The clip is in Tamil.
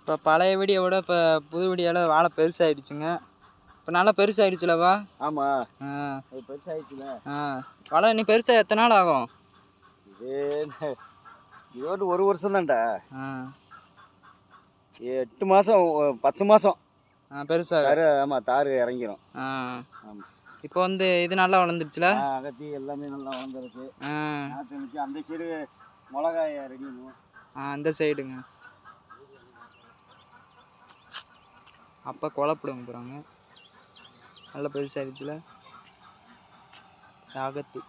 இப்போ பழைய வீடியோவோட இப்போ புது வீடியோவில் வாழை பெருசாகிடுச்சுங்க. இப்போ நல்லா பெருசாகிடுச்சுலவா? ஆமாம், அது பெருசாகிடுச்சுல. வாழை நீ பெருசாக எத்தனை நாள் ஆகும்? இதோடு 1 வருஷம் தான்டா. 8 மாதம் 10 மாதம் பெருசாக. ஆமாம், தாறு இறங்கிடும். ஆமாம். இப்போ வந்து இது நல்லா வளர்ந்துருச்சுல? அகத்தி எல்லாமே நல்லா வளர்ந்துருக்கு. நாற்று இருந்துச்சு. அந்த சைடு மிளகாயை ரெடி பண்ணுவோம். அந்த சைடுங்க. அப்போ குழப்பிடுங்க போகிறாங்க. நல்லா பெருசாகிடுச்சுல அகத்தி.